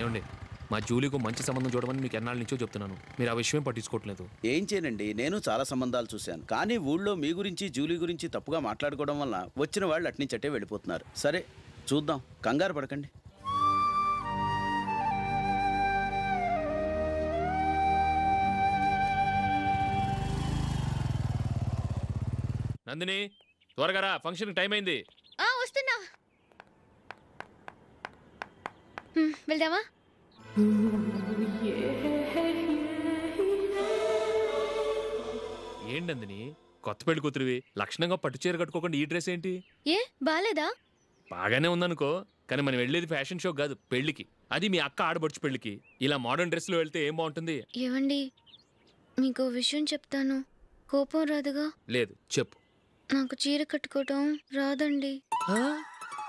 ఏమండి మా జూలీకు మంచి సంబంధం చూడమని మీకు ఎన్నాళ్ళ నుంచో చెప్తున్నాను, మీరు ఆ విషయం పట్టించుకోవట్లేదు. ఏం చేయనండి, నేను చాలా సంబంధాలు చూశాను, కానీ ఊళ్ళో మీ గురించి జూలీ గురించి తప్పుగా మాట్లాడుకోవడం వల్ల వచ్చిన వాళ్ళు అట్నుంచట్టే వెళ్ళిపోతున్నారు. సరే చూద్దాం, కంగారు పడకండి. నందిని త్వరగా రా, ఫంక్షన్ టైం అయింది. వస్తున్నా. వెళ్దామా? ఏంటి నందిని, కొత్త పెళ్లి కూతురివి, లక్షణంగా పట్టు చీర కట్టుకోకుండా ఈ డ్రెస్ ఏంటి? ఏ బాలేదా? బాగానే ఉందనుకో, కానీ మనం వెళ్ళేది ఫ్యాషన్ షో కాదు, పెళ్లికి. అది మీ అక్క ఆడబడుచు పెళ్లికి. ఇలా మోడర్న్ డ్రెస్ లో వెళ్తే ఏం బాగుంటుంది? ఏవండి, మీకు విషయం చెప్తాను, కోపం రాదుగా? లేదు, చెప్పు. నాకు చీర కట్టుకోవటం రాదండి.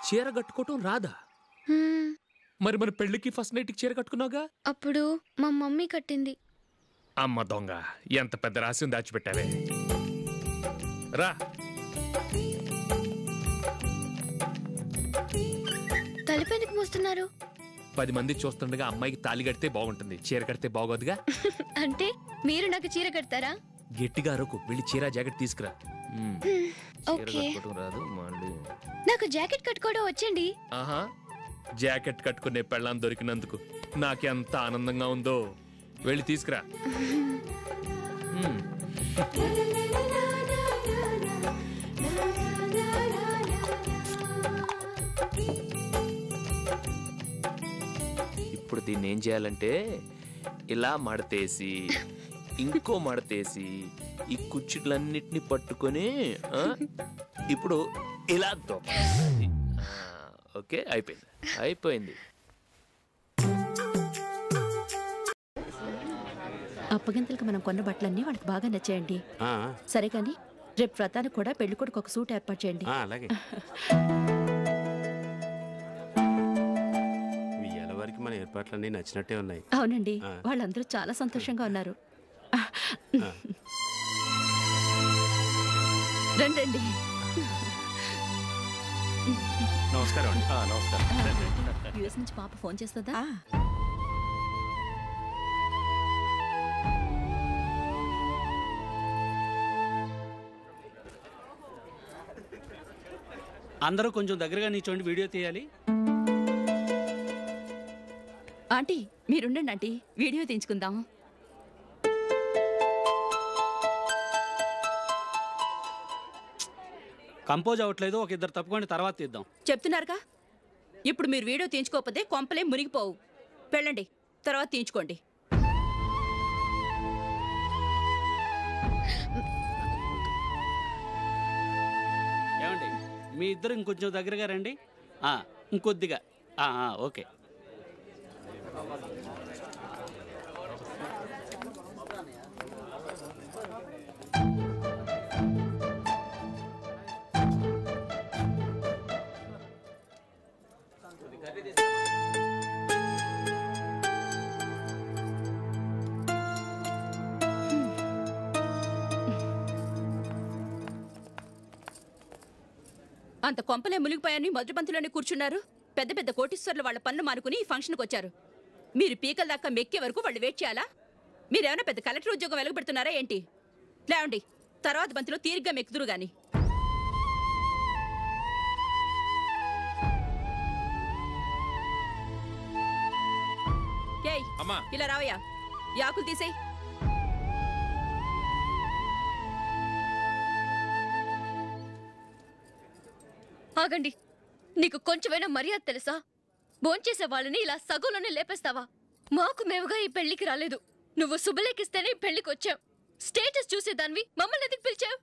చీర కట్టుకోవటం రాదా? మరి మన పెళ్లికి ఫస్ట్ నైట్ చీర కట్టుకున్నావుగా? అప్పుడు మా మమ్మీ కట్టింది. అమ్మ దొంగ, ఎంత పెద్ద రహస్యం దాచిపెట్టావే. రా. తలపెందుకు మోస్తున్నారు? 10 మంది చూస్తుండగా అమ్మాయికి తాళి కడితే బాగుంటుంది, చీర కడితే బాగోదుగా. అంటే మీరు నాకు చీర కడతారా? గట్టిగా అరకు, వెళ్ళి చీర జాకెట్ తీసుకురా. రాదు మళ్ళీ. నాకు జాకెట్ కట్టుకోవడం వచ్చండి. ఆహా, జాకెట్ కట్టుకునే పెళ్ళాం దొరికినందుకు నాకెంత ఆనందంగా ఉందో. వెళ్ళి తీసుకురా. ఇప్పుడు దీన్ని ఏం చేయాలంటే ఇలా మడతేసి ఇంకో మడతేసి ఈ కుర్చీలన్నిటిని పట్టుకొని ఇప్పుడు ఇలా దొక్కాలి. ఓకే, అయిపోయింది అయిపోయింది. అప్పగింతలకు మనం కొన్న బట్టలన్నీ వాళ్ళకి బాగా నచ్చాయండి. సరే కానీ రేపు వ్రతానికి కూడా పెళ్లి కొడుకు ఒక సూట్ ఏర్పాటు చేయండి. అలాగే. వారికి మన ఏర్పాట్లన్నీ నచ్చినట్టే ఉన్నాయి. అవునండి, వాళ్ళందరూ చాలా సంతోషంగా ఉన్నారు. రండి. నమస్కారం. నమస్కారం. యూఎస్ నుంచి పాప ఫోన్ చేస్తుందా? అందరూ కొంచెం దగ్గరగా నిల్చోండి, వీడియో తీయాలి. ఆంటీ మీరుండండి ఆంటీ, వీడియో తీయించుకుందాం. కంపోజ్ అవ్వట్లేదు, ఒక ఇద్దరు తప్పుకోండి, తర్వాత తీద్దాం. చెప్తున్నారుగా, ఇప్పుడు మీరు వీడియో తీయించుకోకపోతే కొంపలే మునిగిపోవు. వెళ్ళండి, తర్వాత తీయించుకోండి. ఏమండి, మీ ఇద్దరు ఇంకొంచెం దగ్గరగా రండి. ఇంకొద్దిగా. ఓకే. అంత కొంపలే మునిగిపోయాని మొదటి పంతిలోనే కూర్చున్నారు. పెద్ద పెద్ద కోటీశ్వర్లు వాళ్ళ పన్ను మానుకుని ఈ ఫంక్షన్కి వచ్చారు. మీరు పీకల దాకా మెక్కే వరకు వాళ్ళు వెయిట్ చేయాలా? మీరేమైనా పెద్ద కలెక్టర్ ఉద్యోగం వెలగబెడుతున్నారా ఏంటి? లేవండి, తర్వాత బంతిలో తీరిగ్గా మెక్కుదురు గాని. ఇలా రావయ్యా, యాకులు తీసేయ్. ఆగండి, నీకు కొంచెమైనా మర్యాద తెలుసా? భోంచేసే వాళ్ళని ఇలా సగంలోనే లేపేస్తావా? మాకు మేముగా ఈ పెళ్లికి రాలేదు, నువ్వు శుభలేఖిస్తేనే పెళ్లికి వచ్చావు. స్టేటస్ చూసేదానివి మమ్మల్ని ఎందుకు పిలిచావు?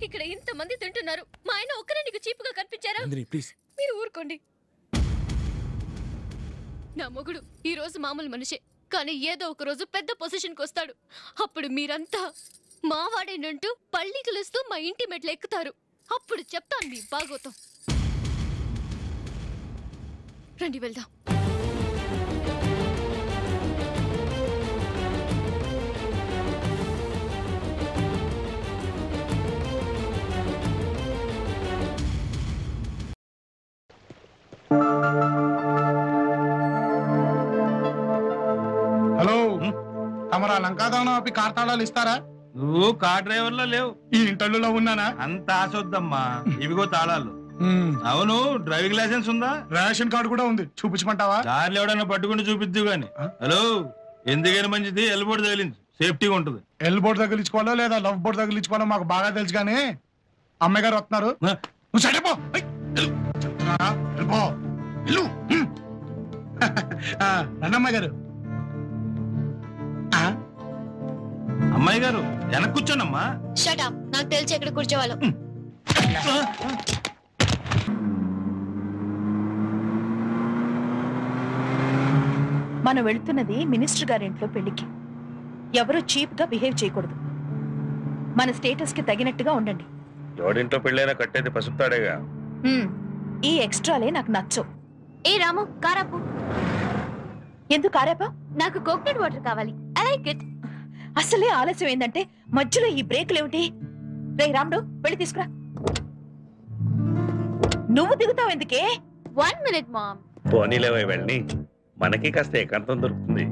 ఇక్కడ ఇంతమంది తింటున్నారు, మా ఆయన ఒక్కరే నీకు చీపుగా కనిపించారా? మీరు ఊరుకోండి. నా మొగుడు ఈ రోజు మామూలు మనిషే, కానీ ఏదో ఒక రోజు పెద్ద పొజిషన్కి వస్తాడు. అప్పుడు మీరంతా మావాడేనంటూ పళ్ళి కలుస్తూ మా ఇంటి మెట్లు ఎక్కుతారు. అప్పుడు చెప్తాను మీ బాగోతం. రండి వెళ్దాం. మరి ఆ లంకాదానం ఆపి కార్ తాళాలు ఇస్తారా? నువ్వు కార్ డ్రైవర్ లో లేవు, ఈ ఇంటర్లో ఉన్నానా? అంత ఆశొద్దమ్మా. ఇవిగో తాళాలు. అవును, డ్రైవింగ్ లైసెన్స్ ఉందా? రేషన్ కార్డు కూడా ఉంది, చూపించమంటావా? కార్లు ఎవడన్నా పట్టుకుని చూపిద్దు గాని. హలో, ఎందుకైనా మంచిది ఎల్బోర్డ్ తగిలింది, సేఫ్టీగా ఉంటుంది. ఎల్ బోర్డు తగిలించుకోవాలో లేదా లవ్ బోర్డు తగిలించుకోవాలో మాకు బాగా తెలుసు కానీ అమ్మాయి గారు వస్తున్నారు. నువ్వు సైడ్ పో. రండమ్మాయి గారు. అమ్మాయి గారు వెనక్కి కూర్చోనమ్మా. షట్ అప్, నాకు తెలిసి ఎక్కడ కూర్చోవాలో. మనం వెళ్తున్నది మినిస్టర్ గారింట్లో పెళ్లికి. ఎవరు చీప్ గా బిహేవ్ చేయకూడదు. మన స్టేటస్ కి తగినట్టుగా ఉండండి. ఎవడింట్లో పెళ్ళైనా కట్టేది పసుపుతాడేగా. ఈ ఎక్స్ట్రాలే నాకు నచ్చవు. ఏ రాము, కారాపు. ఎందుకు కారాపా? నాకు కోకోనట్ వాటర్ కావాలి. I like it. అసలే ఆలస్యం ఏందంటే మధ్యలో ఈ బ్రేకులేమిటి? రే రాముడు, వెళ్ళి తీసుకురా. నువ్వు దిగుతావు ఎందుకే? 1 minute మామ్. పోనీలేవై వెళ్ళి, మనకి కాస్త ఏకాంతం దొరుకుతుంది.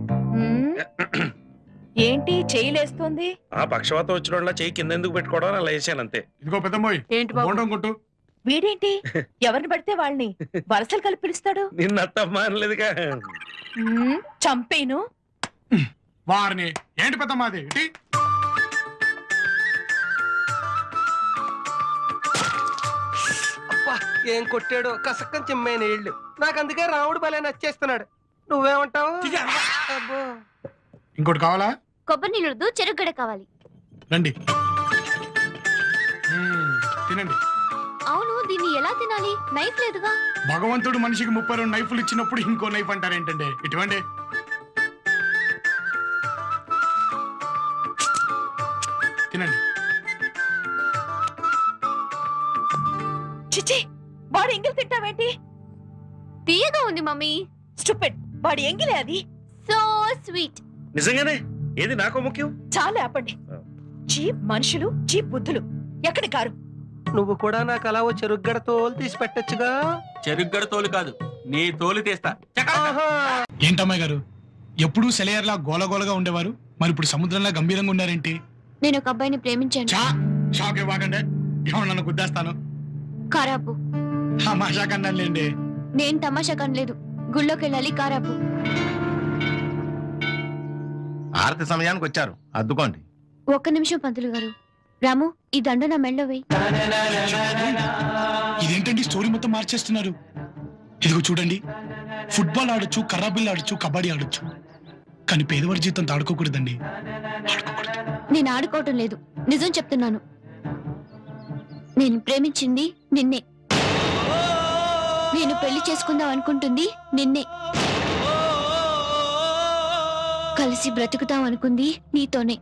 ఏంటి చేయలేస్తోంది? ఆ పక్షవాతం వచ్చిన వాళ్ళ చెయ్యి కింద ఎందుకు పెట్టుకోవడం అలా వేసాను అంతే. ఇదిగో పెద్దమ్మాయి, బోండం కొట్టు. వీడేంటి ఎవరిని పడితే వాళ్ళని వరసలు కలిపి పిలుస్తాడు? నిన్న అత్తమ్మా అనలేదుగా. చంపేను వారిని. ఏంటి పెద్దమ్మాది? ఏం కొట్టాడు కసక్కని చిమ్మైన ఇళ్ళు. నాకు అందుకే రాముడు భలే నచ్చేస్తున్నాడు. నువ్వేమంటావు? ఇంకోటి కావాలా? కొబ్బరి నీళ్ళదు, చెరుగడ కావాలి. రండి తినండి. అవును, దీన్ని ఎలా తినాలి? నైఫ్ లేదుగా. భగవంతుడు మనిషికి 32 నైఫ్లు ఇచ్చినప్పుడు ఇంకో నైఫ్ అంటారేంటండి? ఇటువంటి తినండి. చిచి, వాడు ఎంగిల్ తింటావేంటి? తీయగా ఉంది మమ్మీ. స్టూపిడ్, వాడి ఎంగిలే అది. So sweet. నిజంగానే? ఏది నాకు ముఖ్యం? చాలా ఆపండి. చీప్ మనుషులు, చీప్ బుద్ధులు. ఎక్కడి కారు? నువ్వు కూడా నాకు అలా ఓ చెరుగ్గడ తోలు తీసి పెట్టచ్చుగా. చెరుగ్గడ తోలు కాదు, నీ తోలు తీస్తా. ఏంటమ్మాయి గారు, ఎప్పుడూ సెలయర్లా గోలగోలగా ఉండేవారు, మరి ఇప్పుడు సముద్రంలా గంభీరంగా ఉన్నారేంటి? నేను ఒక అబ్బాయిని ప్రేమించాను. షాక్ ఇవ్వకండి, ఏమన్నా నన్ను గుద్దేస్తాను. కారాపు. తమాషా కన్నాలేండి. నేను తమాషా కనలేదు. గుళ్ళోకి వెళ్ళాలి. కారాపు. ఆరతి సమయానికి వచ్చారు, అద్దుకోండి. 1 నిమిషం పంతులు గారు. రాము, ఈ దండ నా మెళ్ళో వేయి. ఇదేంటండి స్టోరీ మొత్తం మార్చేస్తున్నారు? ఇదిగో చూడండి, ఫుట్బాల్ ఆడొచ్చు, కర్రాబిల్ ఆడొచ్చు, కబడ్డీ ఆడొచ్చు, కానీ పేదవాడి జీవితం ఆడుకోకూడదండి. నేను ఆడుకోవటం లేదు, నిజం చెప్తున్నాను. నేను ప్రేమించింది నిన్నే. నేను పెళ్లి చేసుకుందాం అనుకుంటుంది నిన్నే. కలిసి బ్రతుకుతాం అనుకుంది నీతోనే.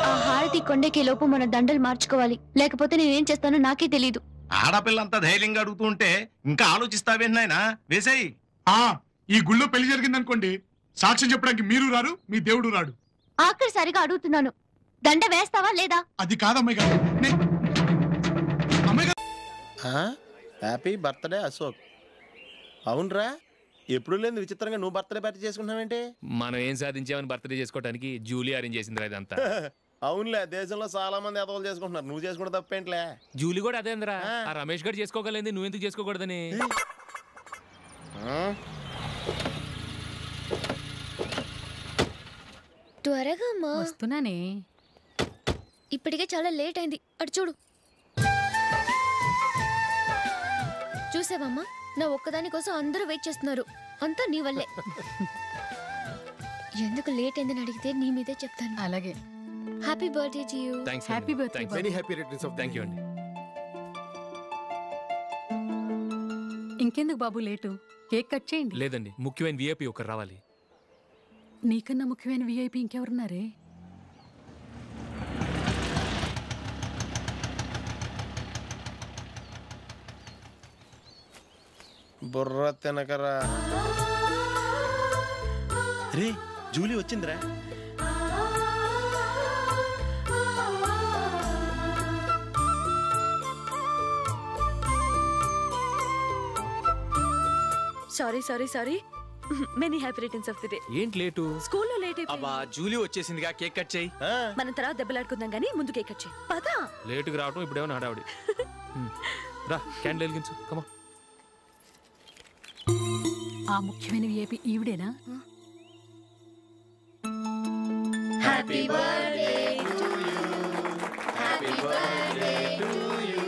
ఆ హారతి కొండకే లోపు మన దండలు మార్చుకోవాలి, లేకపోతే నేనేం చేస్తానో నాకే తెలీదు. ఆడపిల్లంతా ధైర్యంగా అడుగుతూ ఉంటే ఇంకా ఆలోచిస్తావేంటి నాయనా? వేసేయి. ఈ గుళ్ళో పెళ్లి జరిగిందనుకోండి, సాక్ష్యం చెప్పడానికి మీరు రారు, మీ దేవుడు రాడు. ఆఖరిసారిగా అడుగుతున్నాను, దండ వేస్తావా లేదా? అది కాదమ్మాయి గారు. Happy birthday Ashok. అవునరా, ఎప్పుడు లేదు విచిత్రంగా నువ్వు బర్త్డే పార్టీ చేసుకుంటున్నావేంటి? మనం ఏం సాధించామని బర్త్డే చేసుకోవడానికి జూలీ అరేంజ్ చేసింది ఇదంతా. అవునులే, దేశంలో చాలా మంది ఎదవలు చేసుకుంటున్నారు, నువ్వు చేసుకుంటే తప్పేంట్లే. జూలీ కూడా అదేంద్రా, ఆ రమేష్ గారు చేసుకోగలింది, నువ్వెందుకు చేసుకోకూడదని. త్వరగా వస్తున్నానే. ఇప్పటికే చాలా లేట్ అయింది. అటు చూడు. చూసావమ్మా, నా ఒక్కదాని కోసం అందరూ వెయిట్ చేస్తున్నారు. అంతా నీ వల్లే. ఎందుకు లేట్ అయిందని అడిగితే నీ మీదే చెప్తాను. అలాగే. Happy birthday to you. Happy birthday. Very happy returns of thank you అండి. ఇంకెందుకు బాబు లేటు, కేక్ కట్ చేయండి. లేదండి, ముఖ్యమైన విఐపి ఒకరు రావాలి. నీకన్నా ముఖ్యమైన విఐపి ఇంకెవరున్నారే? బుర్ర తినకరా. రే, జూలీ వచ్చిందిరా. Sorry sorry sorry, many happy returns of the day. ఏంటి లేటు? స్కూల్లో లేట్ అయిపోయింది. అబ్బా జూలీ వచ్చేసిందిగా, కేక్ కట్ చేయి. మనం తర్వాత దెబ్బలాడుకుందాం గానీ ముందు కేక్ కట్ చేయి. పదా లేటుగా రావటం ఇప్పుడేమో హడావుడి. రా క్యాండిల్ వెలిగించు. కమా. ఆ ముఖ్యమైన విఐపి ఈవిడేనా? Happy birthday to you, happy birthday to you,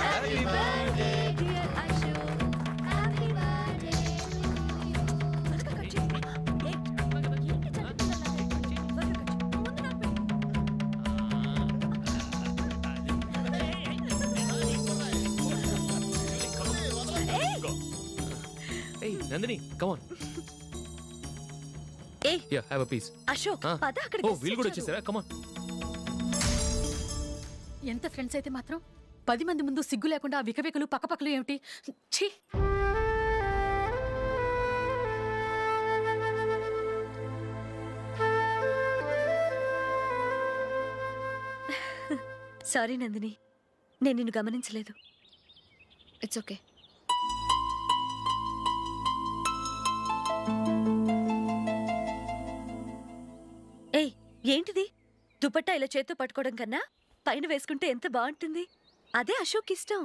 happy birthday dear Aishu, happy birthday Hey, Nandini, come on. Hey. Here, have a piece. Ashok పద అక్కడికి. ఓ వీళ్ళు కూడా వచ్చేసారా? Come on. ఎంత ఫ్రెండ్స్ అయితే మాత్రం 10 మంది ముందు సిగ్గు లేకుండా ఆ వికవికలు పక్కపక్కలు ఏమిటి? ఛీ! సారీ నందిని, నేను నిన్ను గమనించలేదు. It's okay. ఏయ్ ఏంటిది? దుపట్టా ఇలా చేత్తో పట్టుకోవడం కన్నా పైన వేసుకుంటే ఎంత బాగుంటుంది. అదే అశోక్ ఇష్టం.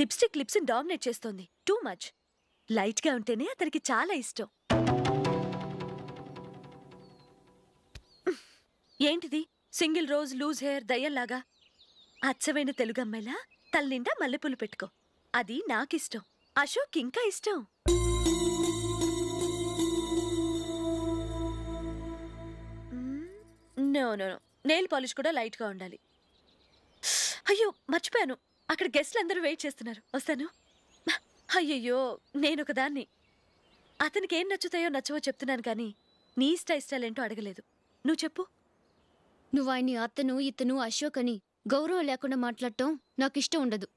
లిప్స్టిక్ లిప్స్ డామినేట్ చేస్తోంది. Too much. లైట్ గా ఉంటేనే అతనికి చాలా ఇష్టం. ఏంటిది? సింగిల్ రోజ్ లూజ్ హెయిర్ దయ్యంలాగా. అచ్చమైన తెలుగు అమ్మాయిలా తల్లిండా మల్లెపూలు పెట్టుకో. అది నాకిష్టం. అశోక్ ఇంకా ఇష్టం. No no no, nail polish కూడా లైట్గా ఉండాలి. అయ్యో మర్చిపోయాను, అక్కడ గెస్ట్లు అందరూ వెయిట్ చేస్తున్నారు. వస్తాను. అయ్యయ్యో నేను ఒకదాన్ని. అతనికి ఏం నచ్చుతాయో నచ్చవో చెప్తున్నాను కానీ నీ ఇష్టాలేంటో అడగలేదు. నువ్వు చెప్పు. నువ్వు ఆయన్ని అతను ఇతను అశోక్ అని గౌరవం లేకుండా మాట్లాడటం నాకు ఇష్టం ఉండదు.